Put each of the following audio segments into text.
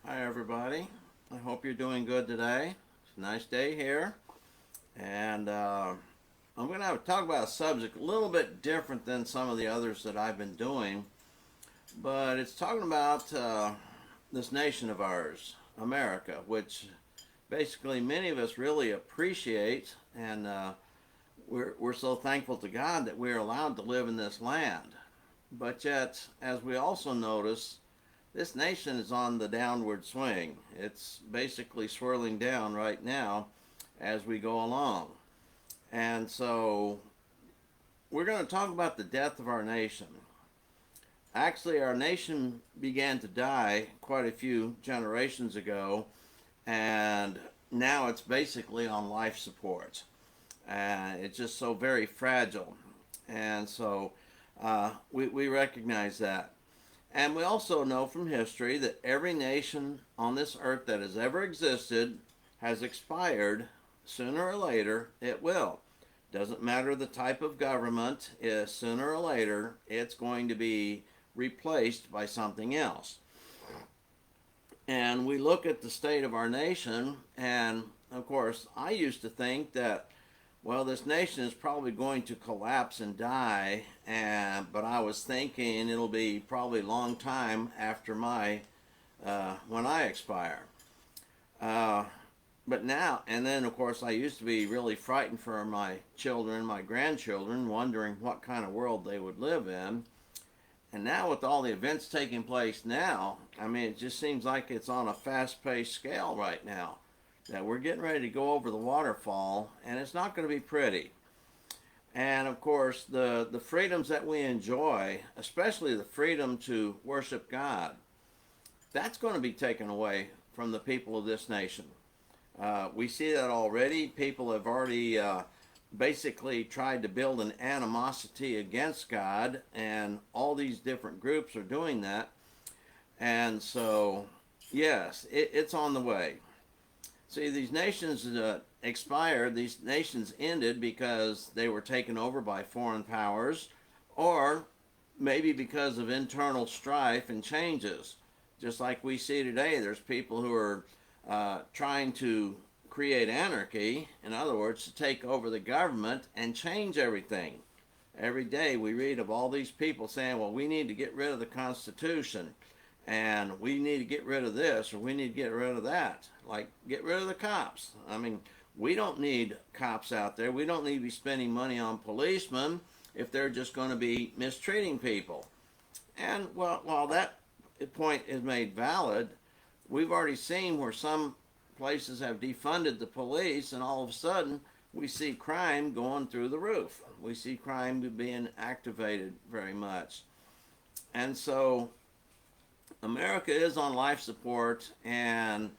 Hi everybody. I hope you're doing good today. It's a nice day here. And I'm going to talk about a subject a little bit different than some of the others that I've been doing. But it's talking about this nation of ours, America, which basically many of us really appreciate. And we're so thankful to God that we're allowed to live in this land. But yet, as we also notice, this nation is on the downward swing. It's basically swirling down right now as we go along. And so we're going to talk about the death of our nation. Actually, our nation began to die quite a few generations ago, and now it's basically on life support. And it's just so very fragile. And so we recognize that. And we also know from history that every nation on this earth that has ever existed has expired. Sooner or later, it will. Doesn't matter the type of government, sooner or later, it's going to be replaced by something else. And we look at the state of our nation, and of course, I used to think that this nation is probably going to collapse and die, but I was thinking it'll be probably a long time after when I expire. But now, and then of course I used to be really frightened for my children, my grandchildren, wondering what kind of world they would live in. And now with all the events taking place now, it just seems like it's on a fast-paced scale right now. That we're getting ready to go over the waterfall, and it's not going to be pretty. And of course, the freedoms that we enjoy, especially the freedom to worship God, that's going to be taken away from the people of this nation. We see that already. People have already basically tried to build an animosity against God, and all these different groups are doing that. And so, yes, it's on the way. See, these nations expired, these nations ended because they were taken over by foreign powers, or maybe because of internal strife and changes. Just like we see today, there's people who are trying to create anarchy, in other words, to take over the government and change everything. Every day we read of all these people saying, well, we need to get rid of the Constitution, and we need to get rid of this, or we need to get rid of that. Like, get rid of the cops. We don't need cops out there. We don't need to be spending money on policemen if they're just going to be mistreating people. And while that point is made valid, we've already seen where some places have defunded the police, and all of a sudden we see crime going through the roof. We see crime being activated very much. And so America is on life support, and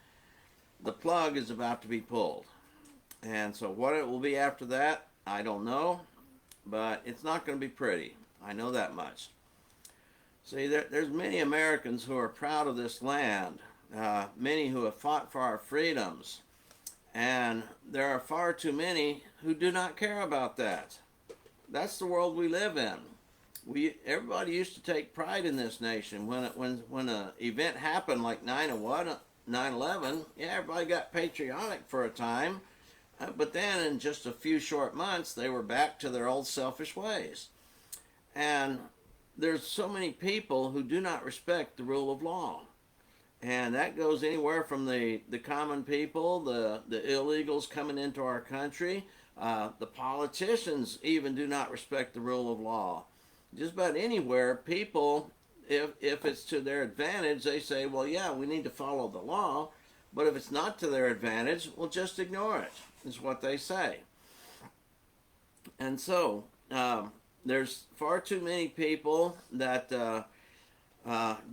the plug is about to be pulled. And so what it will be after that, I don't know, but it's not going to be pretty. I know that much. See, there's many Americans who are proud of this land, many who have fought for our freedoms, and there are far too many who do not care about that. That's the world we live in. Everybody used to take pride in this nation. When an event happened like 9/11, everybody got patriotic for a time, but then in just a few short months, they were back to their old selfish ways. And there's so many people who do not respect the rule of law. And that goes anywhere from the common people, the illegals coming into our country. The politicians even do not respect the rule of law. Just about anywhere, people, if it's to their advantage, they say, well, yeah, we need to follow the law. But if it's not to their advantage, well, just ignore it, is what they say. And so there's far too many people that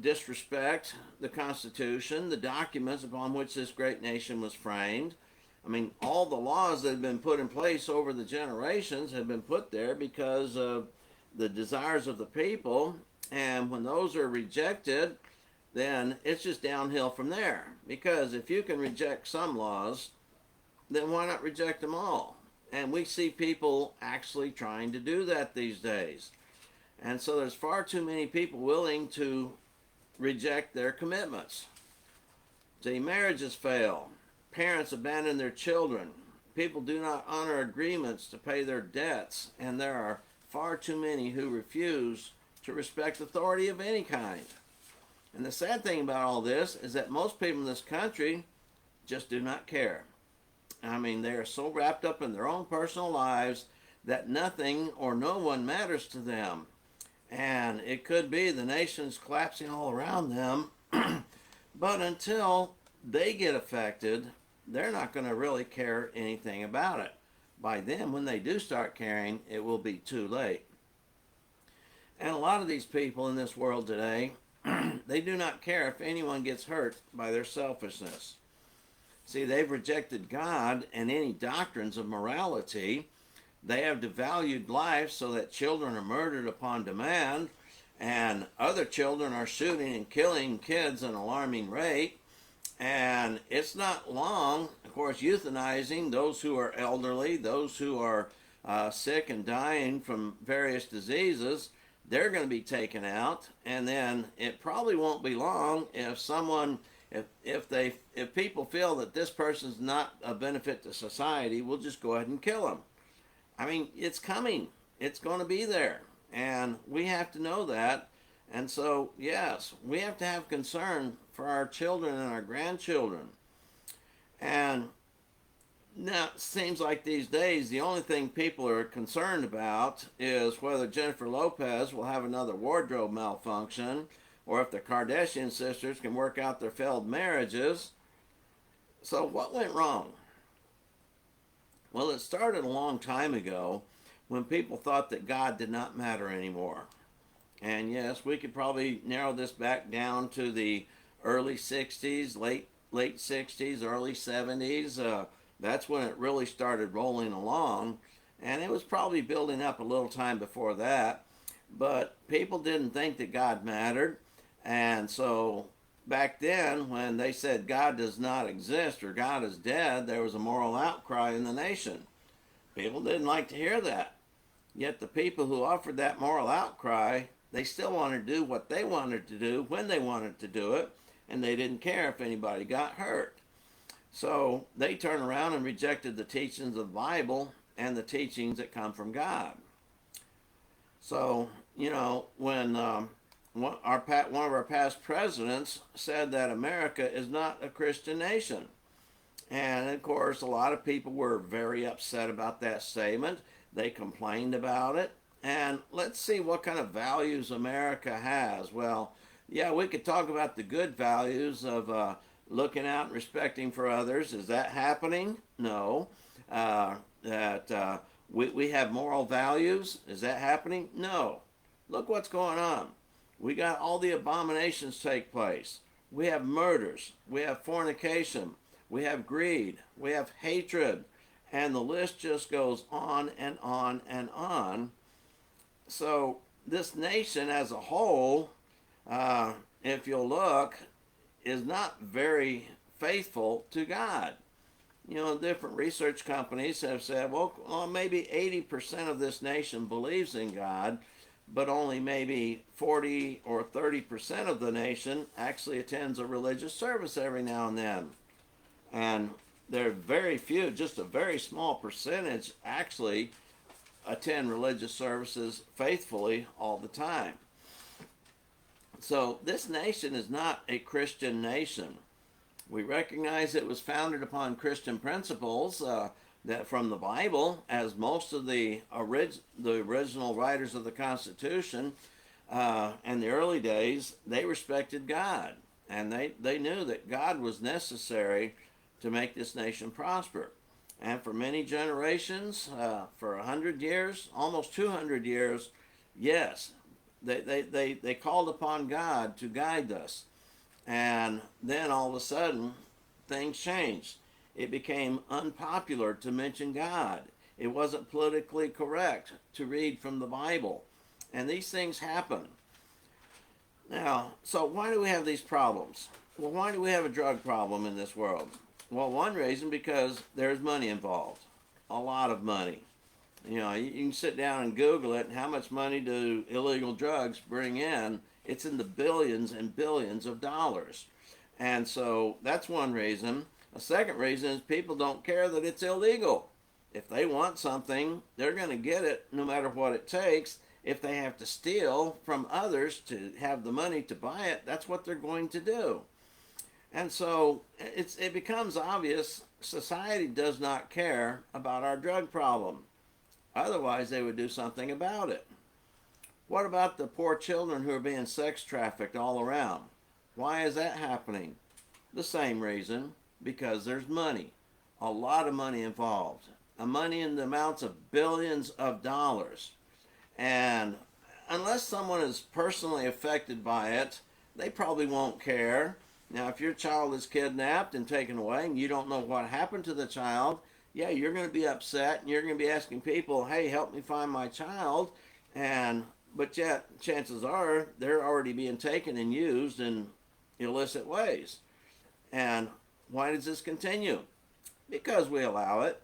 disrespect the Constitution, the documents upon which this great nation was framed. All the laws that have been put in place over the generations have been put there because of the desires of the people, and when those are rejected, then it's just downhill from there. Because if you can reject some laws, then why not reject them all? And we see people actually trying to do that these days. And so there's far too many people willing to reject their commitments. See, marriages fail. Parents abandon their children. People do not honor agreements to pay their debts, and there are far too many who refuse to respect authority of any kind. And the sad thing about all this is that most people in this country just do not care. I mean, they are so wrapped up in their own personal lives that nothing or no one matters to them. And it could be the nation's collapsing all around them, but until they get affected, they're not going to really care anything about it. By then, when they do start caring, it will be too late. And a lot of these people in this world today, they do not care if anyone gets hurt by their selfishness. See, they've rejected God and any doctrines of morality. They have devalued life so that children are murdered upon demand, and other children are shooting and killing kids at an alarming rate. And it's not long, of course, euthanizing those who are elderly, those who are sick and dying from various diseases. They're going to be taken out, and then it probably won't be long if someone, if people feel that this person's not a benefit to society, we'll just go ahead and kill them. I mean, it's coming. It's going to be there, and we have to know that. And so, yes, we have to have concern for our children and our grandchildren. And now it seems like these days the only thing people are concerned about is whether Jennifer Lopez will have another wardrobe malfunction, or if the Kardashian sisters can work out their failed marriages. So what went wrong? Well, it started a long time ago when people thought that God did not matter anymore. And yes, we could probably narrow this back down to the early 60s, late 60s, early 70s. That's when it really started rolling along. And it was probably building up a little time before that. But people didn't think that God mattered. And so back then, when they said God does not exist or God is dead, there was a moral outcry in the nation. People didn't like to hear that. Yet the people who offered that moral outcry, they still wanted to do what they wanted to do when they wanted to do it, and they didn't care if anybody got hurt. So they turned around and rejected the teachings of the Bible and the teachings that come from God. So, you know, when one of our past presidents said that America is not a Christian nation. And of course, a lot of people were very upset about that statement. They complained about it. And let's see what kind of values America has. Well, yeah, we could talk about the good values of looking out and respecting for others. Is that happening? No. We have moral values. Is that happening? No. Look what's going on. We got all the abominations take place. We have murders. We have fornication. We have greed. We have hatred. And the list just goes on and on and on. So this nation as a whole, if you'll look, is not very faithful to God. You know, different research companies have said, well, maybe 80% of this nation believes in God, but only maybe 40 or 30% of the nation actually attends a religious service every now and then. And there are very few, just a very small percentage actually attend religious services faithfully all the time. So this nation is not a Christian nation. We recognize it was founded upon Christian principles that from the Bible, as most of the original writers of the Constitution in the early days, they respected God. And they knew that God was necessary to make this nation prosper. And for many generations, for 100 years, almost 200 years, yes, they called upon God to guide us. And then all of a sudden, things changed. It became unpopular to mention God. It wasn't politically correct to read from the Bible. And these things happen. Now, so why do we have these problems? Well, why do we have a drug problem in this world? Well, one reason, because there's money involved. A lot of money. You know, you can sit down and Google it, and how much money do illegal drugs bring in? It's in the billions and billions of dollars. And so that's one reason. A second reason is people don't care that it's illegal. If they want something, they're going to get it no matter what it takes. If they have to steal from others to have the money to buy it, that's what they're going to do. And so it becomes obvious society does not care about our drug problem. Otherwise, they would do something about it. What about the poor children who are being sex trafficked all around? Why is that happening? The same reason, because there's money, a lot of money involved, money in the amounts of billions of dollars. And unless someone is personally affected by it, they probably won't care. Now, if your child is kidnapped and taken away and you don't know what happened to the child, yeah, you're going to be upset and you're going to be asking people, hey, help me find my child. But yet, chances are they're already being taken and used in illicit ways. And why does this continue? Because we allow it.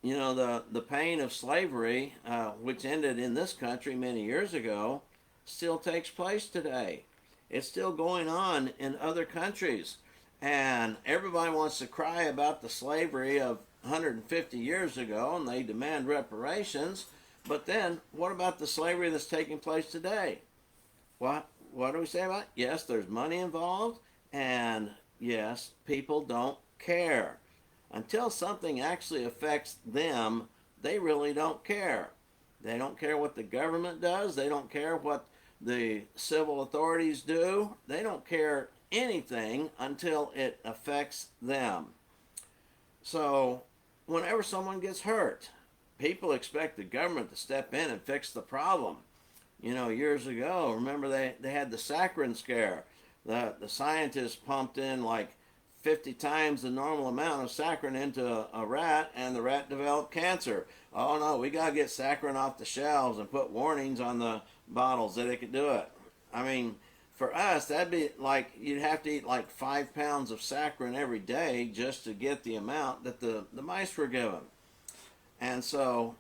You know, the pain of slavery, which ended in this country many years ago, still takes place today. It's still going on in other countries. And everybody wants to cry about the slavery of 150 years ago, and they demand reparations. But then, what about the slavery that's taking place today? What do we say about it? Yes, there's money involved, and yes, people don't care. Until something actually affects them, they really don't care. They don't care what the government does. They don't care what the civil authorities do. They don't care anything until it affects them. So, whenever someone gets hurt, people expect the government to step in and fix the problem. You know, years ago, remember they had the saccharin scare. The scientists pumped in like 50 times the normal amount of saccharin into a rat, and the rat developed cancer. Oh no, we got to get saccharin off the shelves and put warnings on the bottles that it could do it. I mean, for us, that'd be like you'd have to eat like 5 pounds of saccharin every day just to get the amount that the mice were given. And so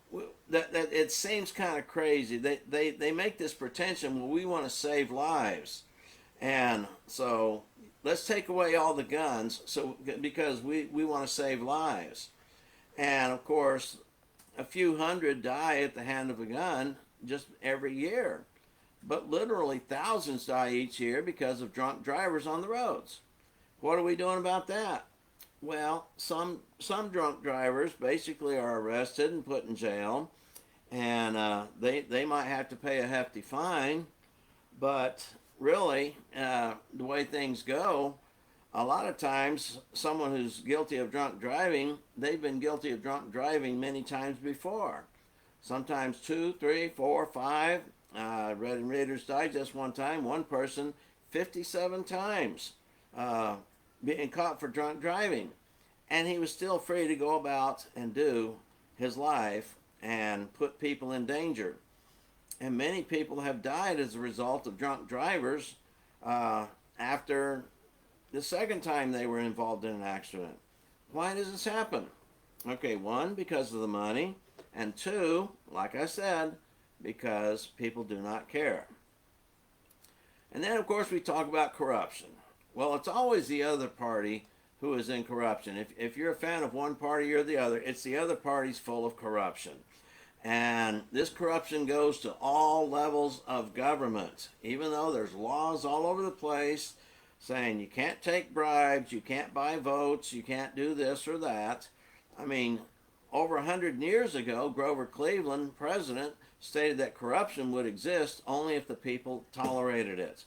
that it seems kind of crazy. They make this pretension, well, we want to save lives. And so let's take away all the guns because we want to save lives. And of course, a few hundred die at the hand of a gun just every year. But literally thousands die each year because of drunk drivers on the roads. What are we doing about that? Well, some drunk drivers basically are arrested and put in jail, and they might have to pay a hefty fine. But really, the way things go, a lot of times someone who's guilty of drunk driving, they've been guilty of drunk driving many times before. Sometimes 2, 3, 4, 5. I read in Reader's Digest one time, one person 57 times. Being caught for drunk driving, and he was still free to go about and do his life and put people in danger. And many people have died as a result of drunk drivers after the second time they were involved in an accident. Why does this happen? Okay, one, because of the money, and two, like I said, because people do not care. And then, of course, we talk about corruption. Well, it's always the other party who is in corruption. If you're a fan of one party or the other, it's the other party's full of corruption. And this corruption goes to all levels of government, even though there's laws all over the place saying you can't take bribes, you can't buy votes, you can't do this or that. I mean, over 100 years ago, Grover Cleveland, president, stated that corruption would exist only if the people tolerated it.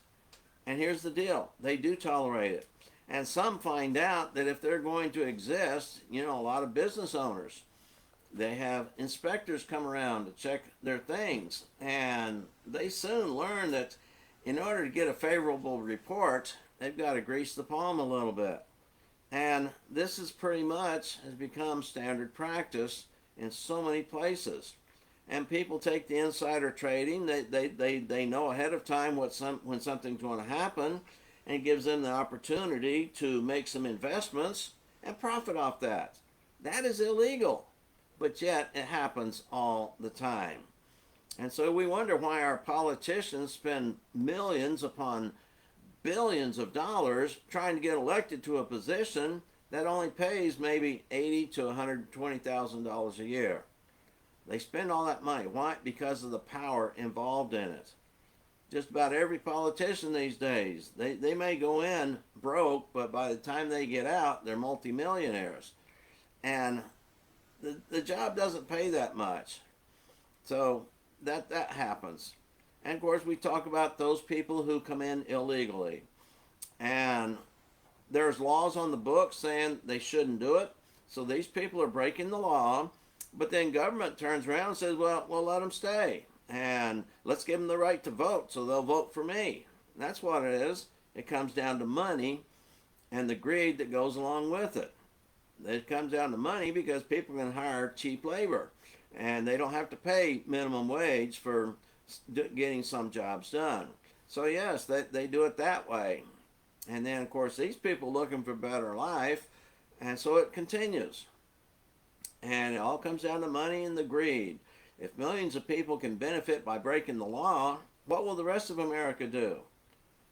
And here's the deal, they do tolerate it. And some find out that if they're going to exist, you know, a lot of business owners, they have inspectors come around to check their things. And they soon learn that in order to get a favorable report, they've got to grease the palm a little bit. And this is pretty much has become standard practice in so many places. And people take the insider trading. They know ahead of time when something's going to happen, and it gives them the opportunity to make some investments and profit off that. That is illegal, but yet it happens all the time. And so we wonder why our politicians spend millions upon billions of dollars trying to get elected to a position that only pays maybe $80,000 to $120,000 a year. They spend all that money. Why? Because of the power involved in it. Just about every politician these days, they may go in broke, but by the time they get out, they're multimillionaires. And the job doesn't pay that much. So that happens. And of course, we talk about those people who come in illegally. And there's laws on the books saying they shouldn't do it. So these people are breaking the law. But then government turns around and says, well, let them stay. And let's give them the right to vote so they'll vote for me. And that's what it is. It comes down to money and the greed that goes along with it. It comes down to money because people can hire cheap labor. And they don't have to pay minimum wage for getting some jobs done. So yes, they do it that way. And then, of course, these people looking for a better life. And so it continues. And it all comes down to money and the greed. If millions of people can benefit by breaking the law, what will the rest of America do?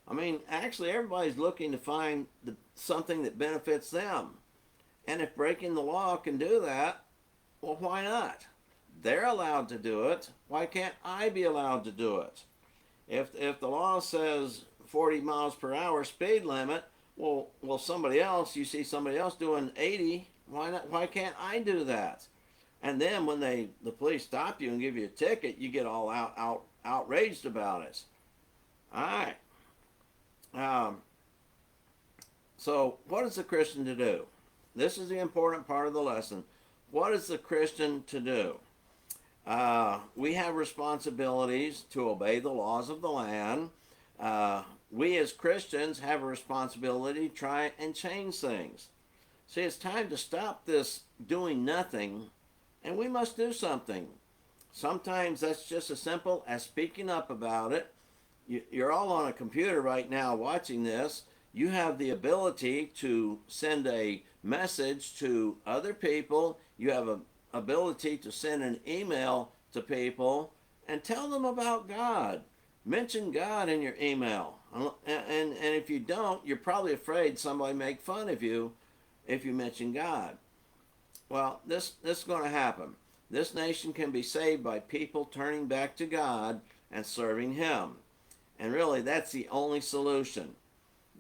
I mean, actually, everybody's looking to find something that benefits them. And if breaking the law can do that, well, why not? They're allowed to do it. Why can't I be allowed to do it? If the law says 40 miles per hour speed limit, well, somebody else, you see somebody else doing 80, why not? Why can't I do that? And then when the police stop you and give you a ticket, you get all outraged about it. All right. So what is the Christian to do? This is the important part of the lesson. What is the Christian to do? We have responsibilities to obey the laws of the land. We as Christians have a responsibility to try and change things. See, it's time to stop this doing nothing, and we must do something. Sometimes that's just as simple as speaking up about it. You're all on a computer right now watching this. You have the ability to send a message to other people. You have an ability to send an email to people and tell them about God. Mention God in your email. And if you don't, you're probably afraid somebody will make fun of you if you mention God. Well, this is going to happen. This nation can be saved by people turning back to God and serving Him. And really, that's the only solution.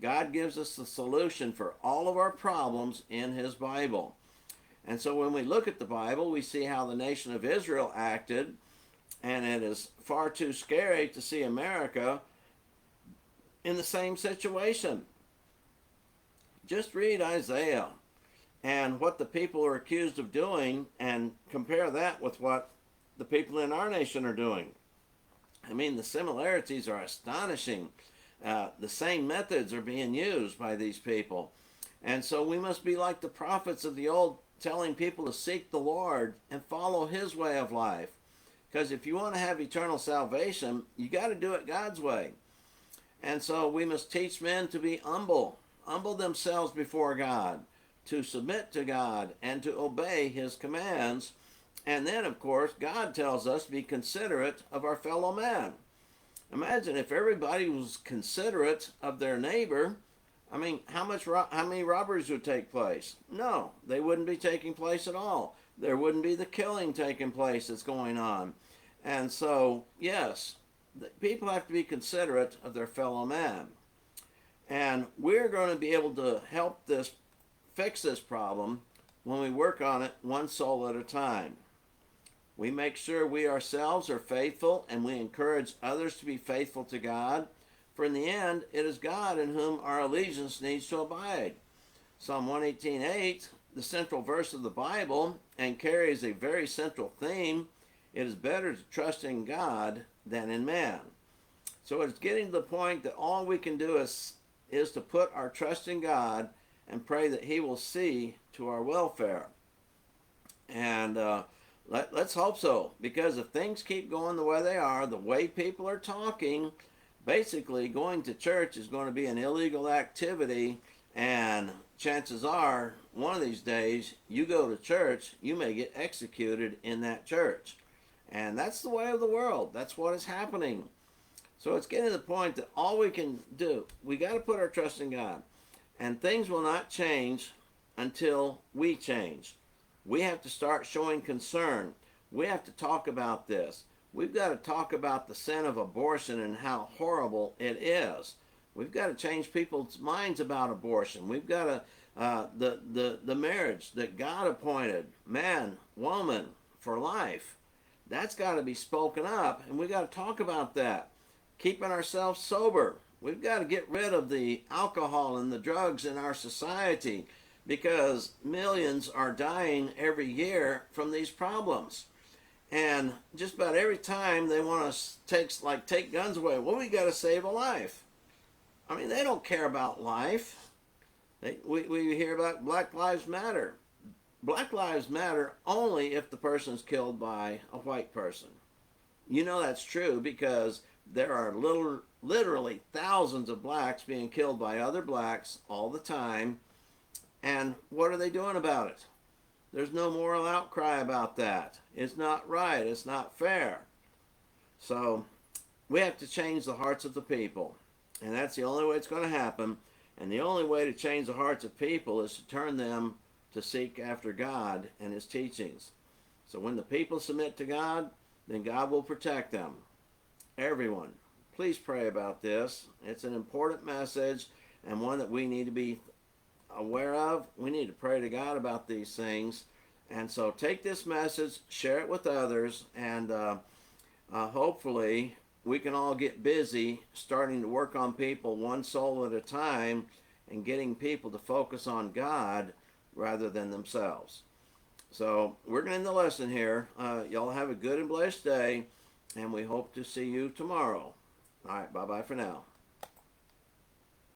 God gives us the solution for all of our problems in His Bible. And so when we look at the Bible, we see how the nation of Israel acted, and it is far too scary to see America in the same situation. Just read Isaiah and what the people are accused of doing and compare that with what the people in our nation are doing. I mean, the similarities are astonishing. The same methods are being used by these people. And so we must be like the prophets of the old, telling people to seek the Lord and follow His way of life. Because if you want to have eternal salvation, you got to do it God's way. And so we must teach men to be humble themselves before God, to submit to God, and to obey His commands. And then, of course, God tells us to be considerate of our fellow man. Imagine if everybody was considerate of their neighbor. I mean, how many robberies would take place? No, they wouldn't be taking place at all. There wouldn't be the killing taking place that's going on. And so, yes, people have to be considerate of their fellow man. And we're going to be able to help fix this problem when we work on it one soul at a time. We make sure we ourselves are faithful, and we encourage others to be faithful to God. For in the end, it is God in whom our allegiance needs to abide. Psalm 118:8, the central verse of the Bible, and carries a very central theme. It is better to trust in God than in man. So it's getting to the point that all we can do is to put our trust in God and pray that He will see to our welfare. And let's hope so, because if things keep going the way they are, the way people are talking, basically going to church is going to be an illegal activity, and chances are one of these days you go to church, you may get executed in that church. And that's the way of the world. That's what is happening. So it's getting to the point that all we can do, we got to put our trust in God. And things will not change until we change. We have to start showing concern. We have to talk about this. We've got to talk about the sin of abortion and how horrible it is. We've got to change people's minds about abortion. We've got to the marriage that God appointed, man, woman, for life. That's got to be spoken up, and we've got to talk about that. Keeping ourselves sober. We've got to get rid of the alcohol and the drugs in our society because millions are dying every year from these problems. And just about every time they want to take guns away, well, we got to save a life. I mean, they don't care about life. We hear about Black Lives Matter. Black Lives Matter only if the person is killed by a white person. You know that's true because there are literally thousands of blacks being killed by other blacks all the time. And what are they doing about it? There's no moral outcry about that. It's not right. It's not fair. So we have to change the hearts of the people. And that's the only way it's going to happen. And the only way to change the hearts of people is to turn them to seek after God and His teachings. So when the people submit to God, then God will protect them. Everyone, please pray about this. It's an important message and one that we need to be aware of. We need to pray to God about these things. And so take this message, share it with others, and hopefully we can all get busy starting to work on people one soul at a time and getting people to focus on God rather than themselves. So we're going to end the lesson here. Y'all have a good and blessed day, and we hope to see you tomorrow. All right, bye-bye for now.